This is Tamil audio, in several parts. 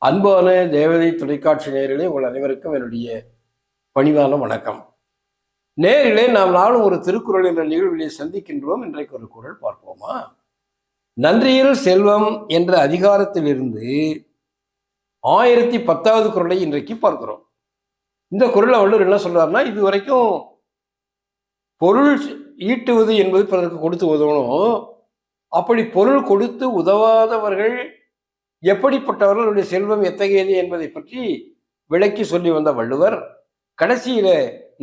அன்பான தேவதை தொலைக்காட்சி நேயர்களே, உங்கள் அனைவருக்கும் என்னுடைய பணிவான வணக்கம். நேயர்களே, நாம் நாளும் ஒரு திருக்குறள் என்ற நிகழ்விலே சந்திக்கின்றோம். இன்றைக்கு ஒரு குறள் பார்ப்போமா? நன்றியில் செல்வம் என்ற அதிகாரத்தில் இருந்து 1010வது குறளை இன்றைக்கு பார்க்கிறோம். இந்த குறளை வள்ளுவர் என்ன சொல்றாருன்னா, இது வரைக்கும் பொருள் ஈட்டுவது என்பது பிறருக்கு கொடுத்து உதவணும். அப்படி பொருள் கொடுத்து உதவாதவர்கள் எப்படிப்பட்டவர்களுடைய செல்வம் எத்தகையது என்பதை பற்றி விளக்கி சொல்லி வந்த வள்ளுவர் கடைசியில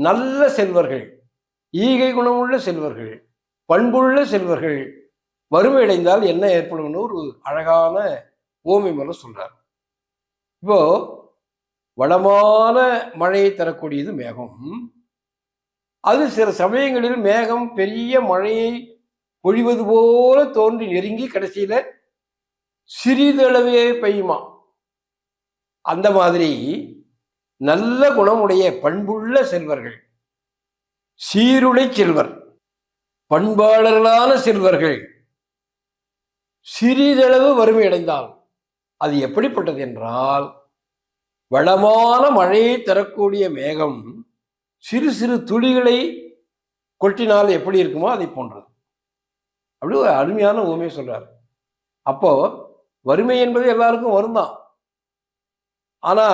நல்ல செல்வர்கள், ஈகை குணமுள்ள செல்வர்கள், பண்புள்ள செல்வர்கள் வறுமையடைந்தால் என்ன ஏற்படும் ஒரு அழகான ஓமை மூலம் சொல்றார். இப்போ வளமான மழையை தரக்கூடியது மேகம். அது சில சமயங்களில் மேகம் பெரிய மழையை பொழிவது போல தோன்றி நெருங்கி கடைசியில சிறிதளவே பெய்யுமா. அந்த மாதிரி நல்ல குணமுடைய பண்புள்ள செல்வர்கள், சீருடை செல்வர், பண்பாளர்களான செல்வர்கள் சிறிதளவு வறுமை அடைந்தால் அது எப்படிப்பட்டது என்றால், வளமான மழையை தரக்கூடிய மேகம் சிறு சிறு துளிகளை கொட்டினால் எப்படி இருக்குமோ அதை போன்றது. அப்படி ஒரு அருமையான உண்மையை சொல்றாரு. அப்போ வறுமை என்பது எல்லாருக்கும் வரும் தான். ஆனா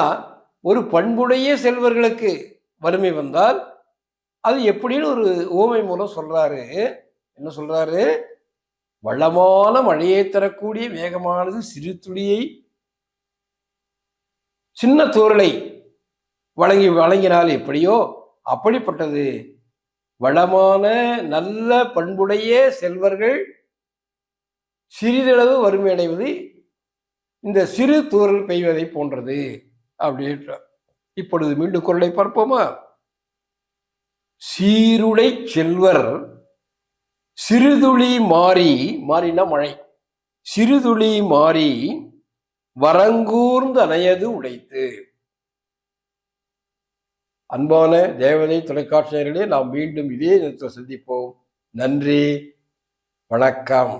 ஒரு பண்புடைய செல்வர்களுக்கு வறுமை வந்தால் அது எப்படின்னு ஒரு ஓமை மூலம் சொல்றாரு. என்ன சொல்றாரு? வளமான மழையை தரக்கூடிய மேகமானது சிறு துளியை, சின்ன தூறலை வழங்கினால் எப்படியோ அப்படிப்பட்டது வளமான நல்ல பண்புடைய செல்வர்கள் சிறிதளவு வறுமை அடைவது இந்த சிறு தூறல் பெய்வதை போன்றது அப்படின்றார். இப்பொழுது மீண்டும் குறளை பார்ப்போமா? சீருடை செல்வர் சிறுதுளி மாறினா மழை, சிறுதுளி மாறி வரங்கூர்ந்து அணையது உடைத்து. அன்பான தேவதை தொலைக்காட்சியர்களே, நாம் மீண்டும் இதே நேரத்தில் சந்திப்போம். நன்றி, வணக்கம்.